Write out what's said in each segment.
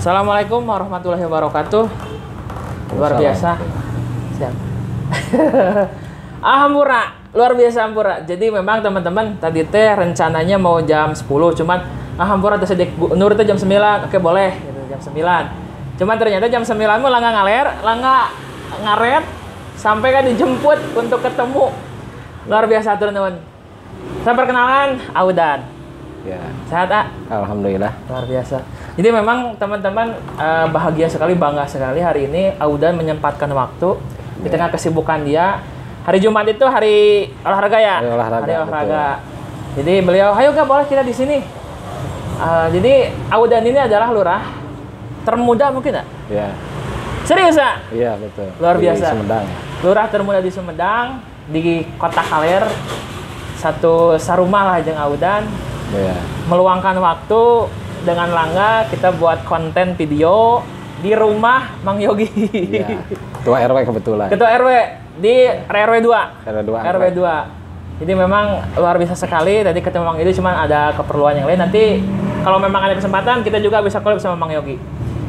Assalamualaikum warahmatullahi wabarakatuh. Luar biasa. Siap. Hampura, luar biasa hampura. Jadi memang teman-teman tadi teh rencananya mau jam 10, cuman hampura teh sedik nur teh jam 9. Oke, boleh gitu, jam 9. Cuman ternyata jam 9 mah langga ngaler, langga ngaret sampai kan dijemput untuk ketemu. Luar biasa teman-teman. Saya perkenalan Audan. Ya. Sehat, A? Alhamdulillah. Luar biasa. Jadi memang teman-teman bahagia sekali, bangga sekali hari ini Audan menyempatkan waktu di tengah kesibukan dia. Hari Jumat itu hari olahraga ya? Hari olahraga. Jadi beliau, ayo gak boleh kita di sini. Jadi Audan ini adalah lurah termuda mungkin nggak? Ya. Serius, A? Iya, betul. Luar biasa. Di Sumedang. Lurah termuda di Sumedang, di Kota Kaler. Satu sarumah lah jeung Audan. Ya. Meluangkan waktu dengan Langga kita buat konten video di rumah Mang Yogi. Ya. Ketua RW kebetulan. Ketua RW di RW 2. RW 2. Jadi memang luar biasa sekali. Tadi ketemu Mang Yogi, cuman ada keperluan yang lain. Nanti kalau memang ada kesempatan kita juga bisa collab sama Mang Yogi.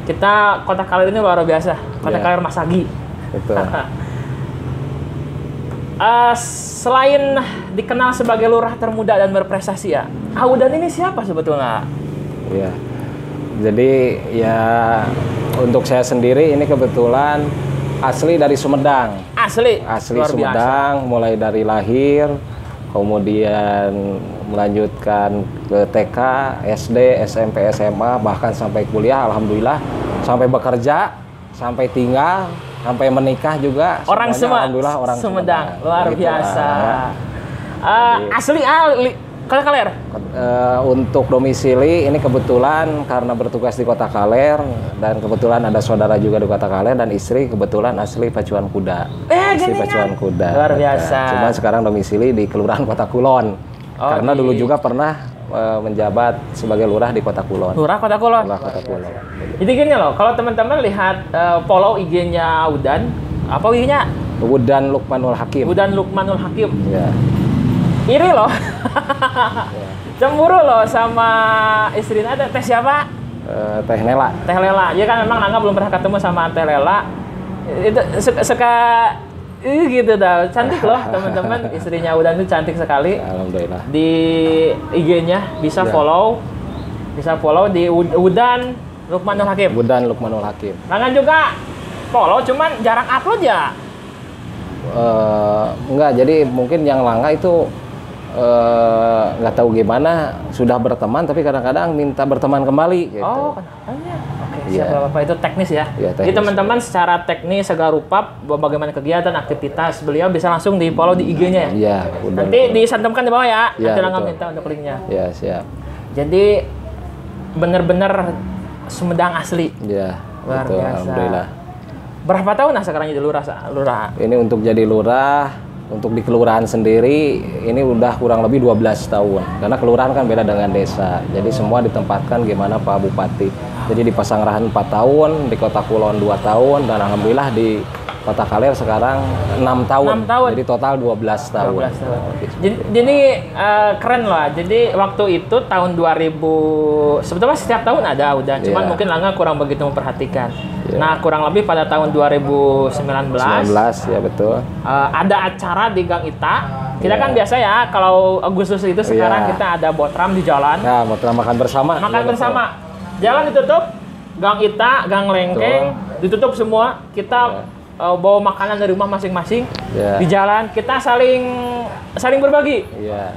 Kita Kota Kaler ini luar biasa. Kota Kaler Masagi. Betul. Selain dikenal sebagai lurah termuda dan berprestasi ya, Audan ini siapa sebetulnya? Iya. Jadi ya untuk saya sendiri ini kebetulan asli dari Sumedang. Asli Sumedang, mulai dari lahir, kemudian melanjutkan ke TK, SD, SMP, SMA, bahkan sampai kuliah, alhamdulillah, sampai bekerja, sampai tinggal, sampai menikah juga. Orang semua, alhamdulillah orang Sumedang, luar begitu biasa. Jadi, Asli Kota Kaler. Untuk domisili ini kebetulan karena bertugas di Kota Kaler dan kebetulan ada saudara juga di Kota Kaler dan istri kebetulan asli Pacuan Kuda. Asli Pacuan Kuda. Luar biasa. Cuma sekarang domisili di Kelurahan Kota Kulon. Karena dulu juga pernah menjabat sebagai lurah di Kota Kulon. Lurah Kota Kulon. Jadi gini loh, kalau teman-teman lihat follow IG-nya Audan, apa IG-nya? Wudan Lukmanul Hakim. Wudan Lukmanul Hakim. Ya. Iri loh. Cemburu loh sama istrinya. Ada teh siapa? Teh Lela. Teh Lela. Ya kan memang Nangga belum pernah ketemu sama Teh Lela. Itu suka gitu dah. Cantik loh teman-teman. Istrinya Audan itu cantik sekali. Alhamdulillah. Di IG-nya bisa follow. Bisa follow di Wudan Lukmanul Hakim. Wudan Lukmanul Hakim. Nangga juga follow, cuman jarang upload ya. Enggak, jadi mungkin yang Langga itu nggak tahu gimana sudah berteman tapi kadang-kadang minta berteman kembali gitu. Oh, kenapanya? Oke, siap Bapak, itu teknis ya. Jadi teman-teman secara teknis segala rupa bagaimana kegiatan, aktivitas beliau bisa langsung di follow di IG-nya ya. Iya, nanti disantumkan di bawah ya. Nanti Langga minta untuk linknya. Iya, siap. Jadi benar-benar Sumedang asli. Iya. Luar biasa. Alhamdulillah. Berapa tahun sekarang jadi lurah? Ini untuk jadi lurah untuk di kelurahan sendiri ini udah kurang lebih 12 tahun. Karena kelurahan kan beda dengan desa. Jadi semua ditempatkan gimana Pak Bupati. Jadi di Pasanggerahan 4 tahun, di Kota Kulon 2 tahun, dan alhamdulillah di Kota Kaler sekarang 6 tahun. 6 tahun. Jadi total 12 tahun. 12 tahun. Jadi keren lah. Jadi waktu itu tahun 2000, sebetulnya setiap tahun ada udah. Cuman mungkin Langga kurang begitu memperhatikan. Nah, kurang lebih pada tahun 2019. 19, ya betul. Ada acara di Gang Ita. Kita kan biasa ya, kalau Agustus itu sekarang kita ada botram di jalan. Ya, botram makan bersama. Makan bersama. Jalan ditutup, Gang Ita, Gang Lengkeng, ditutup semua. Kita bawa makanan dari rumah masing-masing di jalan, kita saling berbagi.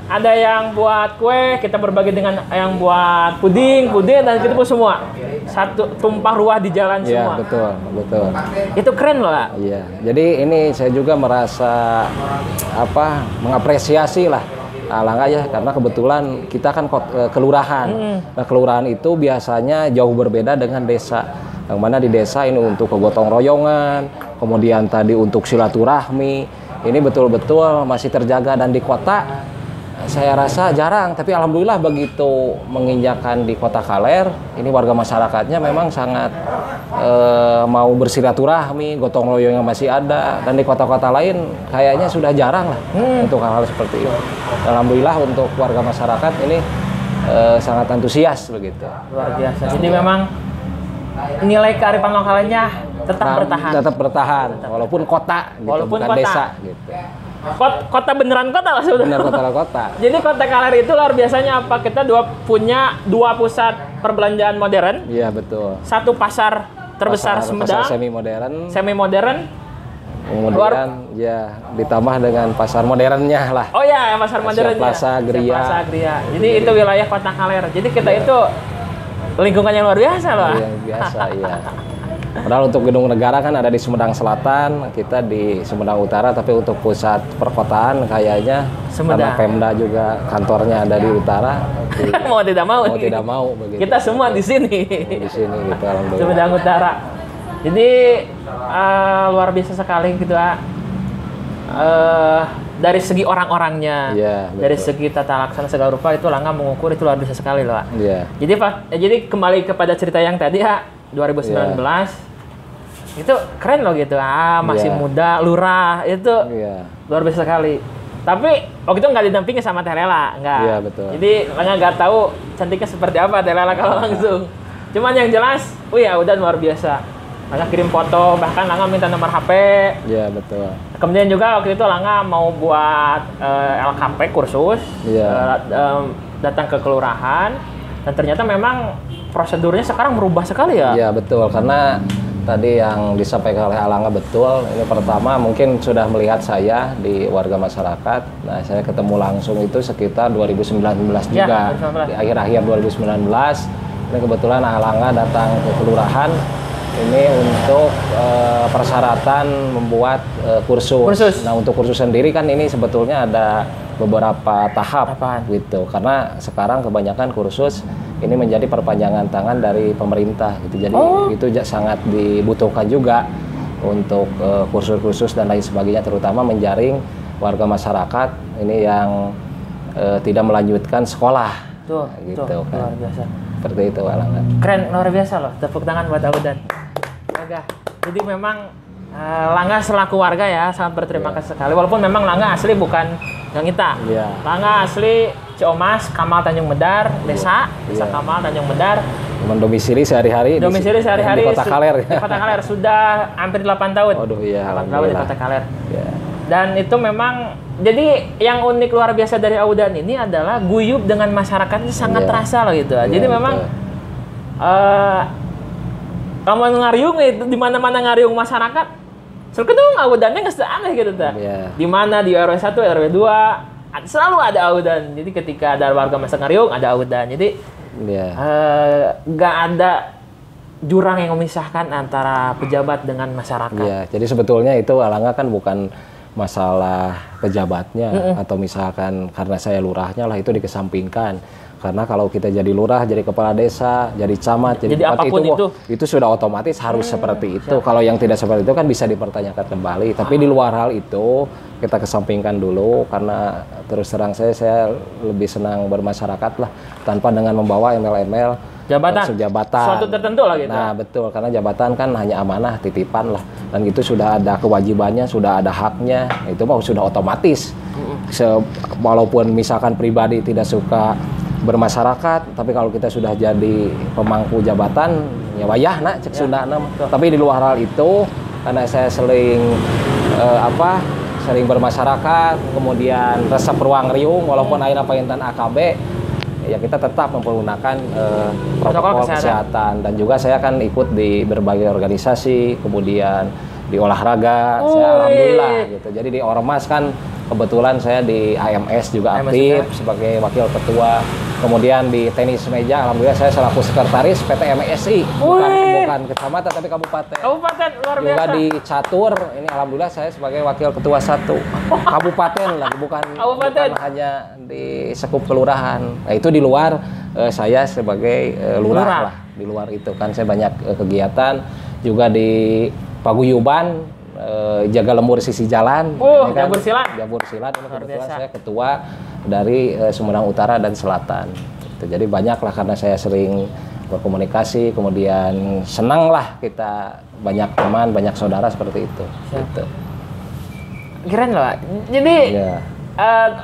Ada yang buat kue, kita berbagi dengan yang buat puding dan kita pun semua satu tumpah ruah di jalan semua. Betul. Itu keren loh. Iya. Jadi ini saya juga merasa mengapresiasi lah Langga ya, karena kebetulan kita kan kelurahan. Nah, kelurahan itu biasanya jauh berbeda dengan desa. Yang mana di desa ini untuk kegotong royongan, kemudian tadi untuk silaturahmi, ini betul-betul masih terjaga. Dan di kota saya rasa jarang, tapi alhamdulillah begitu menginjakan di Kota Kaler, ini warga masyarakatnya memang sangat mau bersilaturahmi, gotong royongnya masih ada. Dan di kota-kota lain kayaknya sudah jarang lah untuk hal-hal seperti itu. Alhamdulillah untuk warga masyarakat ini sangat antusias begitu. Luar biasa. Jadi memang nilai kearifan lokalnya tetap bertahan. Tetap bertahan, walaupun kota, gitu, Walaupun bukan kota. desa. Gitu. Kota beneran kota lah Benar sebetulnya. kota. Jadi Kota Kaler itu luar biasanya apa? Kita punya dua pusat perbelanjaan modern, Iya betul. satu pasar terbesar Sumedang, Pasar semi semi-modern. kemudian ya ditambah dengan pasar modernnya lah. Oh ya, pasar modern. Plaza, Gria. Plaza, Gria. Jadi itu wilayah Kota Kaler. Jadi kita itu lingkungan yang luar biasa loh. Yang biasa, iya. Padahal untuk gedung negara kan ada di Sumedang Selatan, kita di Sumedang Utara, tapi untuk pusat perkotaan kayaknya Sumedang. karena Pemda juga kantornya ada di utara. Mau tidak mau. Tidak mau begitu. Kita semua di sini. Di sini gitu alhamdulillah. Sumedang Utara. Jadi luar biasa sekali gitu dari segi orang-orangnya, Iya, dari betul. segi tata laksana segala rupa itu Langga mengukur itu luar biasa sekali loh. Pak. Iya. Jadi kembali kepada cerita yang tadi 2019 itu keren loh gitu. Masih Iya. muda, lurah itu Iya. luar biasa sekali. Tapi waktu itu nggak didampingi sama Teh Lela, nggak. Iya, betul. Jadi Langga nggak tahu cantiknya seperti apa Teh Lela kalau langsung. Cuman yang jelas, ya udah luar biasa. Langga kirim foto, bahkan Langga minta nomor HP. Iya, betul. Kemudian juga waktu itu Langga mau buat LKP kursus, Iya. datang ke kelurahan, dan ternyata memang prosedurnya sekarang berubah sekali ya. Iya, betul. Karena tadi yang disampaikan oleh Alangga betul. Ini pertama mungkin sudah melihat saya di warga masyarakat. Nah, saya ketemu langsung itu sekitar 2019 Ya, juga. 2019. Di akhir-akhir 2019. Ini kebetulan Alangga datang ke kelurahan ini untuk persyaratan membuat kursus. Nah, untuk kursus sendiri kan ini sebetulnya ada beberapa tahap gitu. Karena sekarang kebanyakan kursus ini menjadi perpanjangan tangan dari pemerintah gitu. Jadi itu sangat dibutuhkan juga untuk kursus-kursus dan lain sebagainya, terutama menjaring warga masyarakat ini yang tidak melanjutkan sekolah. Tuh, gitu kan. luar biasa. Seperti itu, Alangga. Keren, luar biasa loh. Tepuk tangan buat Audan. Langga. Jadi memang Langga selaku warga ya sangat berterima kasih sekali. Walaupun memang Langga asli bukan Gang Ita. Iya. Langga asli Ciomas, Kamal Tanjung Medar, desa Kamal Tanjung Medar. Domisili sehari-hari di Kota Kaler. Di Kota Kaler sudah hampir 8 tahun. Waduh, iya, 8 tahun di Kota Kaler. Ya. Dan itu memang jadi yang unik luar biasa dari Audan ini adalah guyup dengan masyarakatnya sangat terasa loh gitu. Jadi memang kamu ngariung itu di mana-mana ngariung masyarakat. Sekedung Audannya nggak aneh gitu ta. Di mana di RW 1, RW 2 selalu ada Audan. Jadi ketika ada warga masyarakat ngariung ada Audan. Jadi nggak ada jurang yang memisahkan antara pejabat dengan masyarakat. Iya, jadi sebetulnya itu Alangga kan bukan masalah pejabatnya atau misalkan karena saya lurahnya lah, itu dikesampingkan. Karena kalau kita jadi lurah, jadi kepala desa, jadi camat, jadi bupati, apapun itu sudah otomatis harus seperti itu. Kalau yang tidak seperti itu kan bisa dipertanyakan kembali. Tapi di luar hal itu kita kesampingkan dulu, karena terus terang saya lebih senang bermasyarakat lah tanpa dengan membawa embel-embel jabatan, suatu tertentu lah gitu. Nah betul, karena jabatan kan hanya amanah, titipan lah, dan itu sudah ada kewajibannya, sudah ada haknya, itu mah sudah otomatis. Walaupun misalkan pribadi tidak suka bermasyarakat, tapi kalau kita sudah jadi pemangku jabatan, ya wayah nak cek Sundana. Tapi di luar hal itu, karena saya sering sering bermasyarakat, kemudian resep ruang riung, walaupun akhirnya paintan AKB, ya kita tetap mempergunakan protokol kesehatan. Dan juga saya kan ikut di berbagai organisasi, kemudian di olahraga, saya alhamdulillah gitu. Jadi di Ormas kan kebetulan saya di AMS juga aktif sebagai wakil ketua. Kemudian di tenis meja, alhamdulillah saya selaku sekretaris PT MSI, bukan kecamatan tapi kabupaten. Kabupaten luar biasa. Juga di catur, ini alhamdulillah saya sebagai wakil ketua 1 kabupaten lagi, bukan hanya di sekup kelurahan. Nah, itu di luar saya sebagai lurah lah. Di luar itu kan saya banyak kegiatan juga di paguyuban, jaga lembur sisi jalan, kan? Jabur silat ini kebetulan saya ketua dari Sumedang Utara dan Selatan. Jadi banyaklah, karena saya sering berkomunikasi, kemudian senang lah kita banyak teman, banyak saudara seperti itu. Gitu. Keren loh. Jadi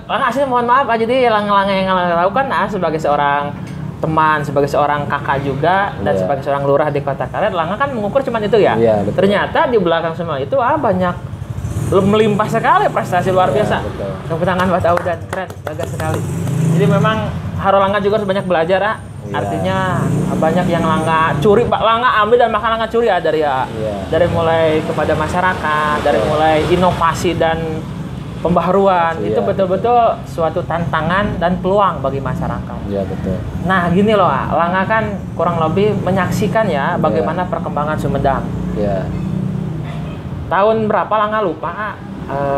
asli mohon maaf, jadi yang lakukan sebagai seorang teman, sebagai seorang kakak juga, dan sebagai seorang lurah di Kota Karet, Langa kan mengukur cuma itu ya. Ternyata di belakang semua itu banyak melimpah sekali prestasi luar biasa. Tepuk tangan buat Audan, keren, bagus sekali. Jadi memang Langa juga harus banyak belajar. Artinya banyak yang Langa curi, Langa ambil dan makan Langa curi ya dari mulai kepada masyarakat, dari mulai inovasi dan pembaharuan. Itu betul-betul suatu tantangan dan peluang bagi masyarakat. Iya, betul. Nah, gini loh, Langa kan kurang lebih menyaksikan ya bagaimana perkembangan Sumedang. Iya. Tahun berapa Langa lupa,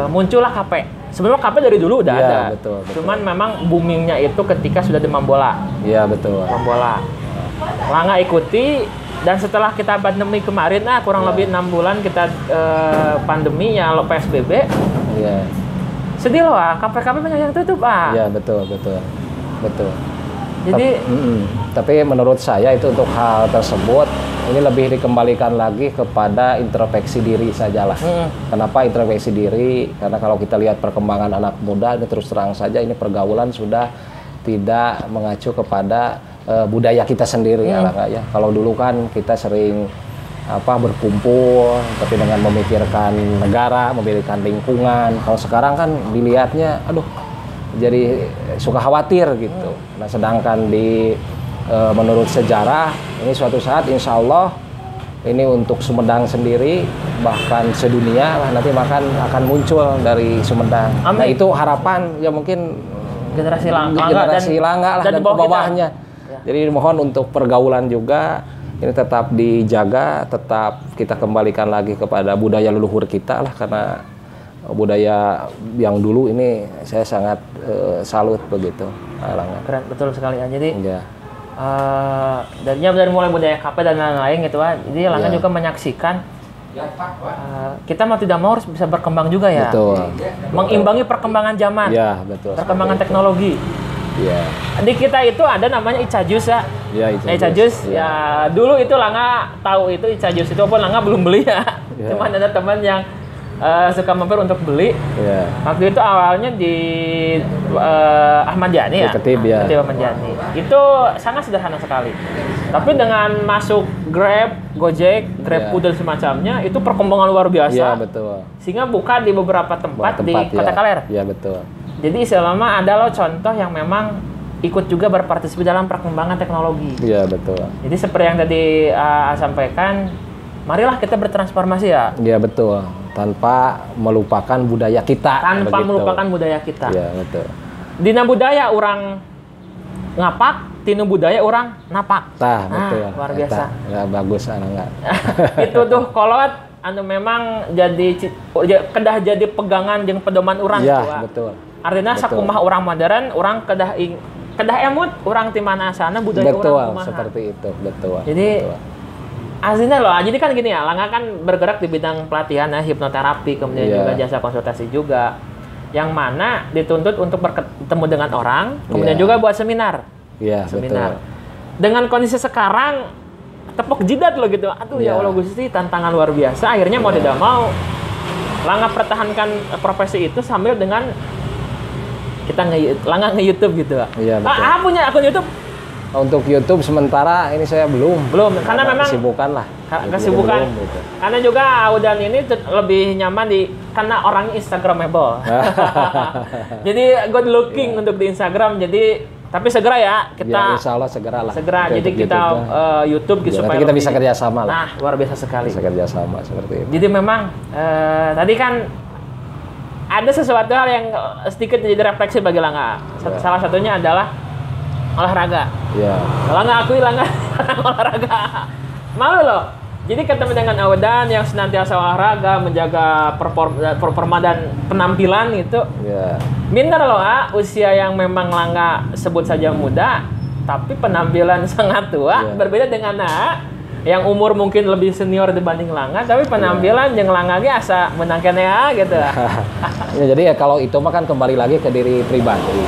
muncullah KP. Sebenarnya KP dari dulu udah ada. Betul. Cuman memang boomingnya itu ketika sudah demam bola. Iya, betul. Demam bola. Langa ikuti, dan setelah kita pandemi kemarin, kurang lebih 6 bulan kita pandemi ya, PSBB. Iya. Sedih loh, kafe-kafe banyak yang tutup, Iya, betul. Jadi, tapi menurut saya itu untuk hal tersebut ini lebih dikembalikan lagi kepada introspeksi diri sajalah. Kenapa introspeksi diri? Karena kalau kita lihat perkembangan anak muda, ini terus terang saja ini pergaulan sudah tidak mengacu kepada budaya kita sendiri ya. Kalau dulu kan kita sering berkumpul, tapi dengan memikirkan negara, memikirkan lingkungan. Kalau sekarang kan dilihatnya, jadi suka khawatir gitu. Nah, sedangkan menurut sejarah ini suatu saat insya Allah ini untuk Sumedang sendiri bahkan sedunia lah nanti akan muncul dari Sumedang. Nah, itu harapan ya mungkin generasi Langa dan bawahnya. Jadi mohon untuk pergaulan juga ini tetap dijaga, tetap kita kembalikan lagi kepada budaya leluhur kita lah, karena budaya yang dulu ini saya sangat salut begitu. Keren, betul sekali ya. Jadi dari mulai budaya KP dan lain-lain gitu jadi Langa juga menyaksikan kita mau tidak mau harus bisa berkembang juga ya. Betul. Mengimbangi perkembangan zaman. Ya, betul. Perkembangan teknologi. Iya. Di kita itu ada namanya Icajus ya. Iya, Icajus. Ya, dulu itu Langa tahu itu Icajus itu, walaupun Langa belum beli ya. Cuman ada teman yang suka mampir untuk beli. Waktu itu awalnya di Ahmad Yani ya. Ketib Ahmad Yani. Itu sangat sederhana sekali. Tapi dengan masuk Grab, Gojek, GrabFood dan semacamnya, itu perkembangan luar biasa. Iya, betul. Sehingga buka di beberapa tempat di Kota Kaler. Iya, betul. Jadi selama ada contoh yang memang ikut juga berpartisipasi dalam perkembangan teknologi. Iya, betul. Jadi seperti yang tadi sampaikan, marilah kita bertransformasi ya. Iya, betul. Tanpa melupakan budaya kita. Tanpa melupakan budaya kita. Iya, betul. Dina budaya orang ngapak, tinu budaya orang napak. Betul. Luar biasa. Ya, bagus enggak. Itu tuh kolot memang kedah jadi pegangan jeung pedoman orang. Iya, betul. Artinya sakumaha orang modern, orang kedah emut, orang ti mana asana budaya orang kumaha. Seperti itu, betul. Jadi aslinya loh, jadi kan gini ya, Langa kan bergerak di bidang pelatihan ya, hipnoterapi, kemudian juga jasa konsultasi juga. Yang mana dituntut untuk bertemu dengan orang, kemudian juga buat seminar. Iya, seminar. Betul. Dengan kondisi sekarang tepuk jidat loh gitu. Aduh ya Allah Gusti, tantangan luar biasa. Akhirnya mau tidak mau Langa pertahankan profesi itu sambil dengan kita Langa nge-YouTube gitu. Iya, betul. Punya akun YouTube? Untuk YouTube sementara ini saya belum karena memang kesibukan lah. Kesibukan. Gitu. Karena juga Audan ini lebih nyaman karena orangnya Instagramable. Jadi good looking untuk di Instagram. Jadi tapi segera ya kita. Insya Allah segera lah. Jadi kita YouTube gitu supaya nanti kita bisa kerjasama lah. Nah, luar biasa sekali. Bisa kerjasama seperti itu. Jadi memang tadi kan ada sesuatu hal yang sedikit jadi refleksi bagi Langa. Salah satunya adalah olahraga. Iya. Langa akui Langa olahraga. Malu loh. Jadi ketemu dengan Audan yang senantiasa olahraga, menjaga performa dan penampilan itu. Iya. Minder loh, usia yang memang Langa sebut saja muda, tapi penampilan sangat tua. Berbeda dengan yang umur mungkin lebih senior dibanding Langa, tapi penampilan yang Langa ge asa menangkan ya gitu. Ya, jadi ya kalau itu mah kan kembali lagi ke diri pribadi.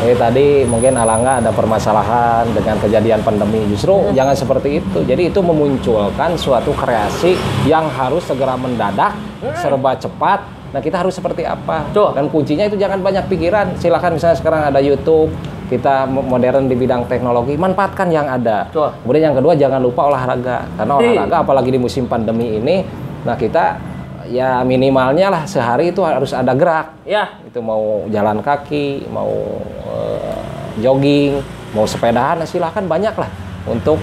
Jadi tadi mungkin Langa ada permasalahan dengan kejadian pandemi, justru jangan seperti itu. Jadi itu memunculkan suatu kreasi yang harus segera mendadak, serba cepat, Nah, kita harus seperti apa? Betul. Dan kuncinya itu jangan banyak pikiran. Silakan misalnya sekarang ada YouTube, kita modern di bidang teknologi, manfaatkan yang ada. Betul. Kemudian yang kedua jangan lupa olahraga. Karena olahraga apalagi di musim pandemi ini, nah kita ya minimalnya lah sehari itu harus ada gerak. Ya. Itu mau jalan kaki, mau jogging, mau sepedahan, silahkan banyak lah untuk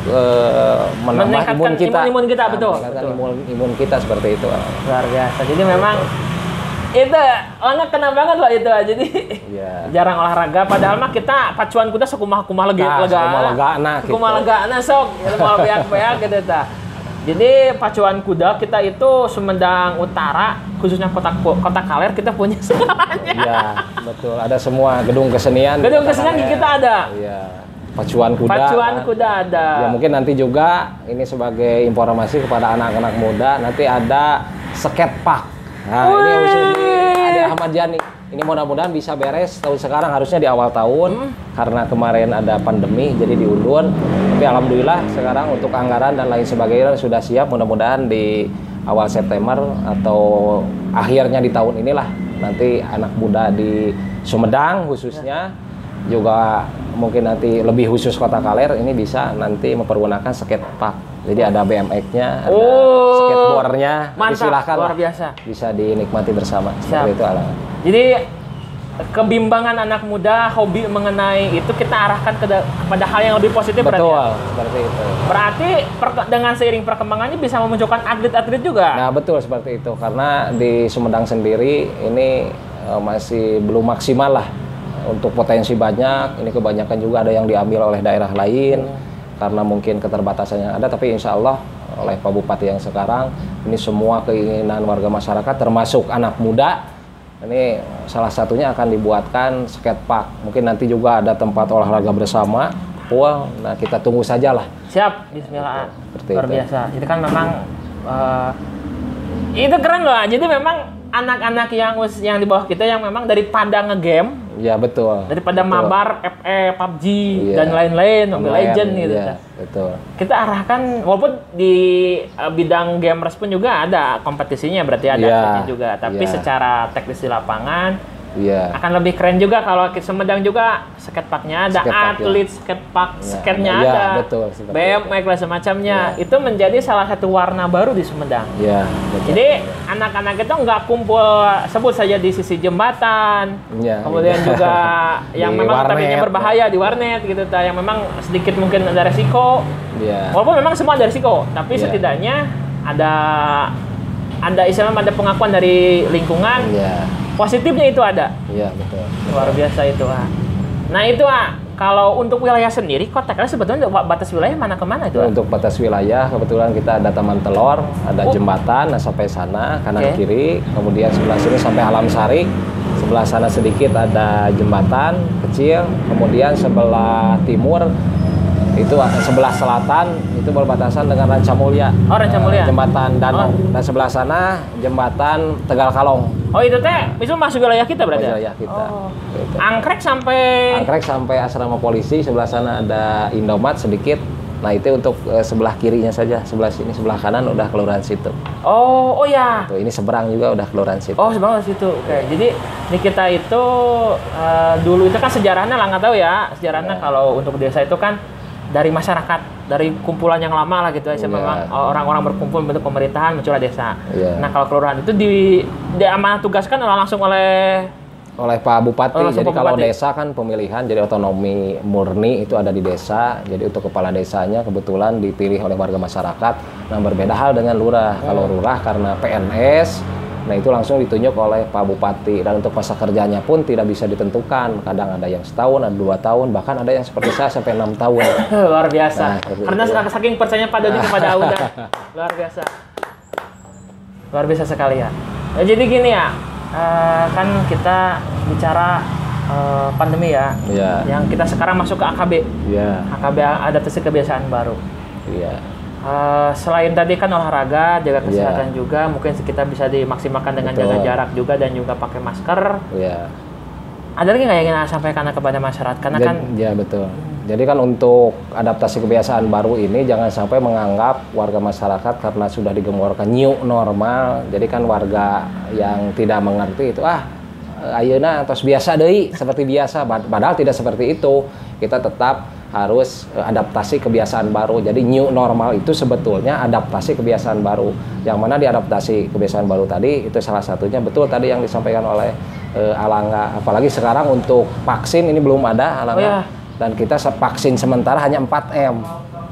menambah imun kita. Imun kita, betul. Meningkatkan imun kita seperti itu. Luar biasa. Jadi memang itu nggak kena banget loh itu. Jadi jarang olahraga. Padahal mah kita pacuan kuda sekumah-kumah lega. Sekumah lega sok. Mau beak-beak gitu ta. Jadi pacuan kuda kita itu Sumedang Utara, khususnya kota Kaler kita punya semuanya. Iya, betul. Ada semua gedung kesenian. Gedung kesenian kita ada. Iya. Pacuan kuda. Pacuan kuda ada. Ya mungkin nanti juga ini sebagai informasi kepada anak-anak muda, nanti ada skate park. Nah, ini ada Ahmad Yani. Ini mudah-mudahan bisa beres tahun sekarang, harusnya di awal tahun karena kemarin ada pandemi jadi diundur. Tapi alhamdulillah sekarang untuk anggaran dan lain sebagainya sudah siap. Mudah-mudahan di awal September atau akhirnya di tahun inilah nanti anak muda di Sumedang khususnya juga mungkin nanti lebih khusus Kota Kaler ini bisa nanti mempergunakan skate park. Jadi ada BMX-nya, ada skateboardnya. Silahkan luar biasa. Bisa dinikmati bersama. Seperti itu ala. Jadi kebimbangan anak muda hobi mengenai itu kita arahkan kepada hal yang lebih positif. Betul, seperti itu. Berarti dengan seiring perkembangannya bisa memunculkan atlet-atlet juga. Nah betul seperti itu karena di Sumedang sendiri ini masih belum maksimal lah. Untuk potensi banyak, ini kebanyakan juga ada yang diambil oleh daerah lain karena mungkin keterbatasannya ada, tapi insya Allah oleh Pak Bupati yang sekarang ini semua keinginan warga masyarakat termasuk anak muda ini salah satunya akan dibuatkan skate park. Mungkin nanti juga ada tempat olahraga bersama. Wah, nah kita tunggu sajalah. Siap, bismillah. Luar biasa. Itu kan memang itu keren loh. Jadi memang anak-anak yang di bawah kita yang memang daripada ngegame, ya betul, daripada mabar, FE, PUBG dan lain-lain, Mobile Legend gitu. Ya, betul. Kita arahkan walaupun di bidang gamers pun juga ada kompetisinya, berarti ada juga, tapi secara teknis di lapangan akan lebih keren juga kalau Sumedang juga skateparknya ada, atlet skatepark, skate-nya ada, BMX lah semacamnya. Itu menjadi salah satu warna baru di Sumedang. Jadi anak-anak itu nggak kumpul sebut saja di sisi jembatan, kemudian juga yang memang tadinya berbahaya di warnet gitu, yang memang sedikit mungkin ada resiko. Walaupun memang semua ada resiko, tapi setidaknya ada istilahnya ada pengakuan dari lingkungan. Positifnya itu ada. Iya, betul. Luar biasa itu, Nah, itu, kalau untuk wilayah sendiri, Kota Kaler sebetulnya batas wilayah mana ke mana itu? Untuk batas wilayah, kebetulan kita ada Taman Telor, ada jembatan, nah sampai sana, kanan kiri. Kemudian sebelah sini sampai Alam Sari. Sebelah sana sedikit ada jembatan kecil. Kemudian sebelah timur, itu sebelah selatan, itu berbatasan dengan Ranca Mulya. Oh, Ranca Mulya. Jembatan Danau. Dan sebelah sana, jembatan Tegal Kalong. Oh itu itu masuk wilayah kita berarti? Wilayah kita. Gitu. Angkrek sampai asrama polisi, sebelah sana ada Indomaret sedikit. Nah itu untuk sebelah kirinya saja, sebelah sini, sebelah kanan udah kelurahan situ. Oh ya. Tuh, ini seberang juga udah kelurahan situ. Oh seberang situ. Oke. Jadi di kita itu dulu itu kan sejarahnya lah nggak tahu ya. Sejarahnya kalau untuk desa itu kan dari masyarakat, dari kumpulan yang lama lah gitu. Memang orang-orang berkumpul bentuk pemerintahan muncullah desa. Nah kalau kelurahan itu diamanah tugaskan langsung oleh Pak Bupati. Jadi kalau desa kan pemilihan, jadi otonomi murni itu ada di desa. Jadi untuk kepala desanya kebetulan dipilih oleh warga masyarakat. Nah berbeda hal dengan lurah. Kalau lurah karena PNS, nah itu langsung ditunjuk oleh Pak Bupati. Dan untuk masa kerjanya pun tidak bisa ditentukan. Kadang ada yang setahun, ada 2 tahun, bahkan ada yang seperti saya sampai 6 tahun. Luar biasa. Karena saking percaya Pak Dodi kepada Auda. Luar biasa. Luar biasa sekali ya. Nah, jadi gini ya, kan kita bicara pandemi ya. Yang kita sekarang masuk ke AKB. AKB adaptasi kebiasaan baru. Selain tadi kan olahraga, jaga kesehatan juga, mungkin kita bisa dimaksimalkan dengan jaga jarak juga dan juga pakai masker. Ada lagi nggak yang ingin sampaikan kepada masyarakat? Karena kan betul. Jadi kan untuk adaptasi kebiasaan baru ini jangan sampai menganggap warga masyarakat karena sudah digemborkan new normal. Jadi kan warga yang tidak mengerti itu ayeuna tos biasa deui seperti biasa. Padahal tidak seperti itu. Kita tetap harus adaptasi kebiasaan baru. Jadi new normal itu sebetulnya adaptasi kebiasaan baru. Yang mana diadaptasi kebiasaan baru tadi itu salah satunya betul tadi yang disampaikan oleh Alangga. Apalagi sekarang untuk vaksin ini belum ada Alangga. Oh, ya. Dan kita vaksin sementara hanya 4M.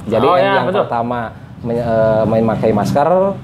Jadi yang betul. pertama memakai masker.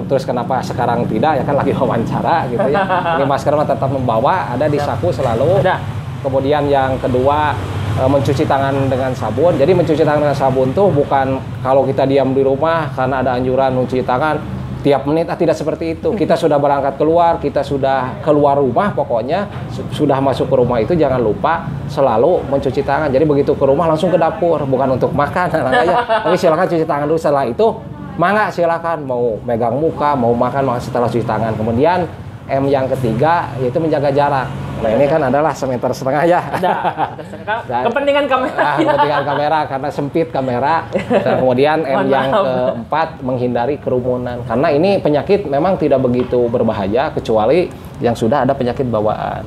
Terus kenapa sekarang tidak? Ya kan lagi wawancara gitu ya. Ini masker mah tetap membawa, ada di saku selalu. Ada. Kemudian yang kedua mencuci tangan dengan sabun. Jadi mencuci tangan dengan sabun tuh bukan kalau kita diam di rumah karena ada anjuran mencuci tangan tiap menit, tidak seperti itu. Kita sudah berangkat keluar, kita sudah keluar rumah, pokoknya sudah masuk ke rumah itu jangan lupa selalu mencuci tangan. Jadi begitu ke rumah langsung ke dapur, bukan untuk makan, tapi silakan cuci tangan dulu. Setelah itu, mangga silakan mau megang muka, mau makan setelah cuci tangan. Kemudian M yang ketiga yaitu menjaga jarak. Nah ini kan adalah 1,5 meter ya. Kepentingan kamera. Kepentingan kamera karena sempit kamera. Dan kemudian M yang keempat menghindari kerumunan. Karena ini penyakit memang tidak begitu berbahaya kecuali yang sudah ada penyakit bawaan.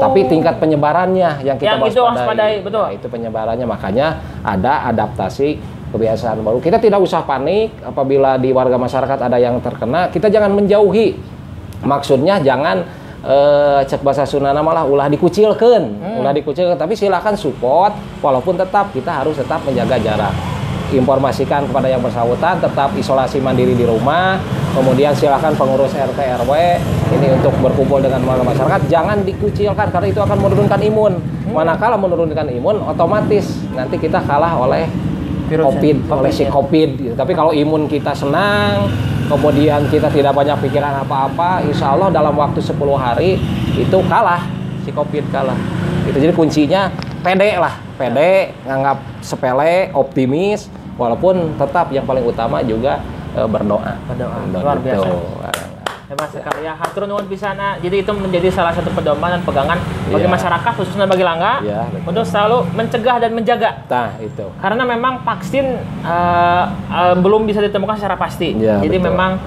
Tapi tingkat penyebarannya yang kita waspadai. Betul. Nah, itu penyebarannya, makanya ada adaptasi kebiasaan baru. Kita tidak usah panik apabila di warga masyarakat ada yang terkena. Kita jangan menjauhi. Maksudnya jangan cek bahasa Sundana malah ulah dikucilkeun, tapi silakan support walaupun kita harus tetap menjaga jarak. Informasikan kepada yang bersangkutan tetap isolasi mandiri di rumah. Kemudian silakan pengurus RT RW ini untuk berkumpul dengan warga masyarakat, jangan dikucilkan karena itu akan menurunkan imun. Manakala menurunkan imun, otomatis nanti kita kalah oleh COVID. Tapi kalau imun kita senang, kemudian kita tidak banyak pikiran apa-apa, insya Allah dalam waktu 10 hari itu kalah, si COVID kalah. Itu jadi kuncinya pede, nganggap sepele, optimis, walaupun tetap yang paling utama juga berdoa. Luar biasa. Hebat sekali ya, hatur nuhun pisan. Jadi itu menjadi salah satu pedoman dan pegangan bagi masyarakat khususnya bagi Langga untuk selalu mencegah dan menjaga. Nah, itu. Karena memang vaksin belum bisa ditemukan secara pasti. Jadi memang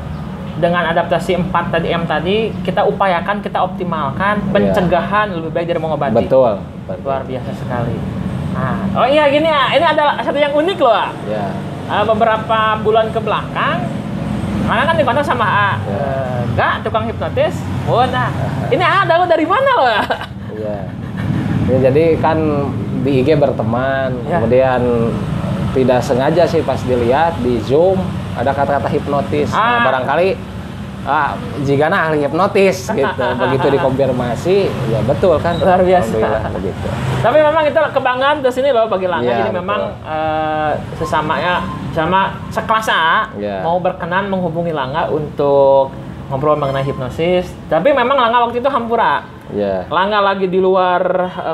dengan adaptasi 4 tadi M tadi kita upayakan, kita optimalkan pencegahan lebih baik dari mengobati. Betul. Luar biasa sekali. Oh iya gini ya, ini ada satu yang unik loh. Beberapa bulan ke belakang Langga kan dikontak sama Gak, tukang hipnotis. Ini ada lo dari mana lo? Jadi kan di IG berteman, kemudian tidak sengaja sih pas dilihat di Zoom ada kata-kata hipnotis. Barangkali jika ahli hipnotis gitu. Begitu dikonfirmasi, ya betul kan. Luar biasa. Begitu. Tapi memang itu kebanggaan terus ini loh bagi Langga. Jadi memang sama sekelas mau berkenan menghubungi Langga untuk ngobrol mengenai hipnosis. Tapi memang Langga waktu itu hampura. Langga lagi di luar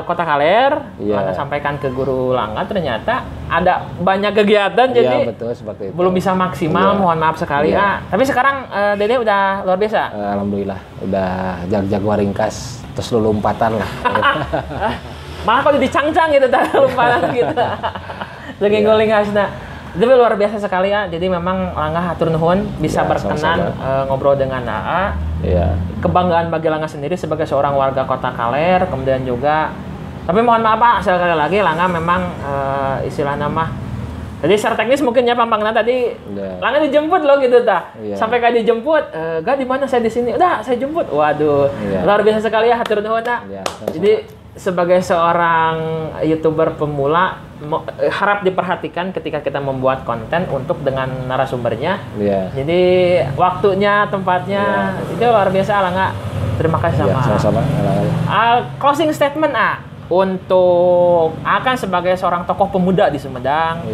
kota Kaler. Langga sampaikan ke guru Langga, ternyata ada banyak kegiatan jadi betul, seperti itu. Belum bisa maksimal. Mohon maaf sekali. Tapi sekarang Dede udah luar biasa. Alhamdulillah udah jago ringkas terus lompatan lah. Malah kalau dicang-cang gitu lompatan gitu. Saking guling asna. Itu luar biasa sekali ya. Jadi memang Langga hatur nuhun bisa berkenan ngobrol dengan AA. Kebanggaan bagi Langga sendiri sebagai seorang warga kota Kaler, kemudian juga tapi mohon maaf Pak, sekali lagi Langga memang istilah nama. Jadi secara teknis mungkin ya Pampangna tadi Langga dijemput loh gitu sampai kayak dijemput, Gak di mana saya di sini. Udah saya jemput. Waduh. Luar biasa sekali ya hatur nuhun. Jadi sebagai seorang YouTuber pemula harap diperhatikan ketika kita membuat konten untuk dengan narasumbernya. Jadi waktunya, tempatnya itu luar biasa Langga. Terima kasih sama. Closing statement untuk akan sebagai seorang tokoh pemuda di Sumedang.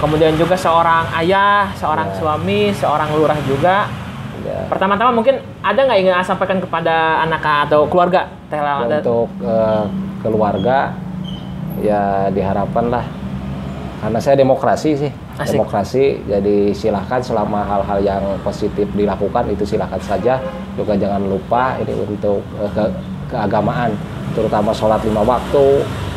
Kemudian juga seorang ayah, seorang suami, seorang lurah juga. Pertama-tama mungkin ada nggak ingin sampaikan kepada anak atau keluarga? Untuk keluarga ya diharapkan lah, karena saya demokrasi sih. Demokrasi, jadi silahkan selama hal-hal yang positif dilakukan itu silahkan saja. Juga jangan lupa ini untuk keagamaan, terutama sholat 5 waktu,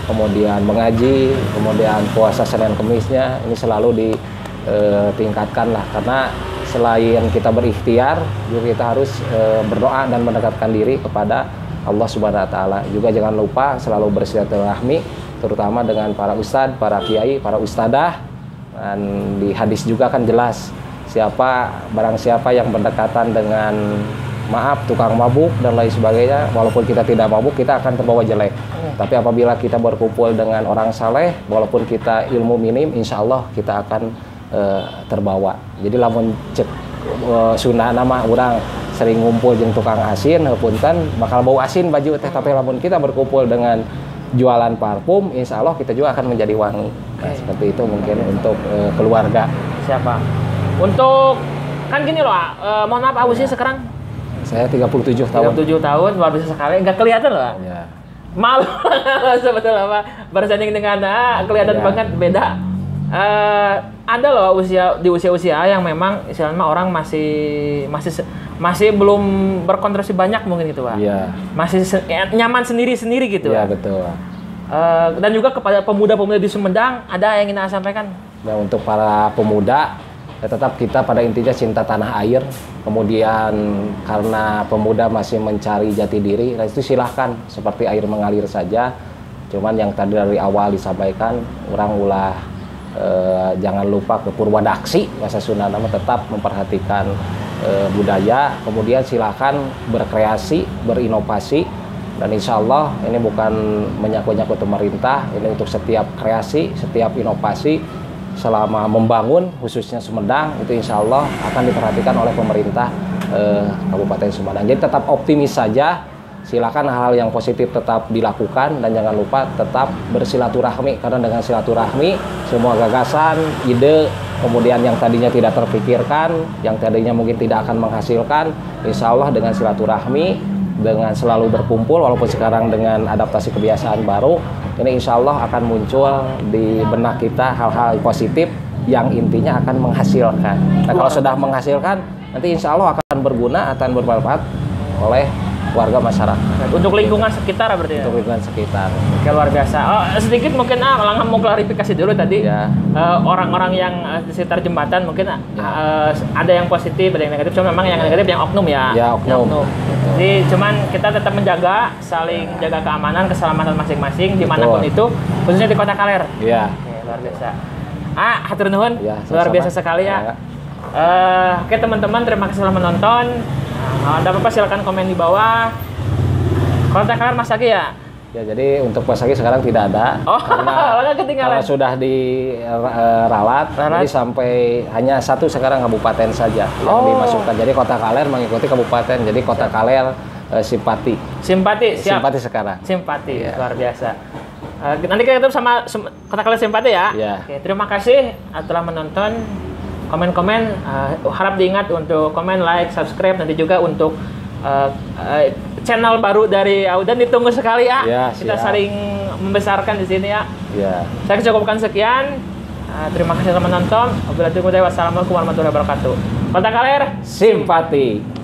kemudian mengaji, kemudian puasa Senin Kemisnya ini selalu ditingkatkan lah, karena selain kita berikhtiar juga kita harus berdoa dan mendekatkan diri kepada Allah Subhanahu wa taala. Juga jangan lupa selalu bersilaturahmi terutama dengan para ustadz, para kiai, para ustadzah. Dan di hadis juga kan jelas barang siapa yang berdekatan dengan tukang mabuk dan lain sebagainya, walaupun kita tidak mabuk kita akan terbawa jelek. Tapi apabila kita berkumpul dengan orang saleh, walaupun kita ilmu minim, insya Allah kita akan terbawa. Jadi lamun cek sunnah nama orang sering ngumpul jeung tukang asin, punten bakal bau asin baju teh. Tapi lamun kita berkumpul dengan jualan parfum, insya Allah kita juga akan menjadi wangi. Nah, seperti itu mungkin untuk keluarga. Siapa? Untuk kan gini loh, mohon maaf usia sekarang. Saya 37 tahun. 37 tahun, luar biasa sekali. Nggak kelihatan loh. Ya. Malu sebetulnya Pak. Bersanding dengan kelihatan banget beda. Ada loh di usia yang memang istilahnya orang masih belum berkontribusi banyak mungkin gitu Pak. Iya. Masih nyaman sendiri gitu. Iya betul. Dan juga kepada pemuda-pemuda di Sumedang ada yang ingin saya sampaikan. Nah, untuk para pemuda tetap kita pada intinya cinta tanah air. Kemudian karena pemuda masih mencari jati diri, nah itu silahkan seperti air mengalir saja. Cuman yang tadi dari awal disampaikan, orang ulah jangan lupa ke Purwadaksi, bahasa Sunda nama, tetap memperhatikan budaya. Kemudian silahkan berkreasi, berinovasi. Dan insya Allah ini bukan menyangkut-nyangkut pemerintah, ini untuk setiap kreasi, setiap inovasi selama membangun khususnya Sumedang itu insya Allah akan diperhatikan oleh pemerintah Kabupaten Sumedang. Jadi tetap optimis saja, silakan hal-hal yang positif tetap dilakukan dan jangan lupa tetap bersilaturahmi, karena dengan silaturahmi semua gagasan, ide, kemudian yang tadinya tidak terpikirkan, yang tadinya mungkin tidak akan menghasilkan, insya Allah dengan silaturahmi, dengan selalu berkumpul walaupun sekarang dengan adaptasi kebiasaan baru, ini insya Allah akan muncul di benak kita hal-hal positif yang intinya akan menghasilkan. Nah, kalau sudah menghasilkan, nanti insya Allah akan berguna, akan bermanfaat oleh warga masyarakat. Untuk lingkungan sekitar berarti ya? Untuk lingkungan sekitar. Oke, luar biasa. Sedikit mungkin Langham mau klarifikasi dulu tadi. Ya. Orang-orang yang di sekitar jembatan mungkin ada yang positif, ada yang negatif. Cuma memang yang negatif yang oknum ya. Ya, oknum. Jadi cuman kita tetap menjaga, saling jaga keamanan, keselamatan masing-masing dimanapun itu, khususnya di Kota Kaler. Iya. Oke, luar biasa. Hatur nuhun. Ya, luar biasa sekali ya. Oke teman-teman, terima kasih telah menonton. Ada apa-apa silakan komen di bawah. Kota Kaler Mas Agi ya? Ya, jadi untuk Mas Agi sekarang tidak ada. Karena sudah diralat, jadi sampai hanya satu sekarang kabupaten saja yang dimasukkan. Jadi Kota Kaler mengikuti kabupaten, jadi Kota Kaler Simpati. Simpati, siap. Simpati sekarang. Simpati, luar biasa. Nanti kita ketemu sama Kota Kaler Simpati ya. Oke, terima kasih telah menonton. Komen-komen, harap diingat untuk komen, like, subscribe, nanti juga untuk channel baru dari Audan ditunggu sekali ya. Kita saling membesarkan di sini ya. Saya cukupkan sekian. Terima kasih telah menonton. Wassalamualaikum warahmatullahi wabarakatuh. Kota Kaler Simpati.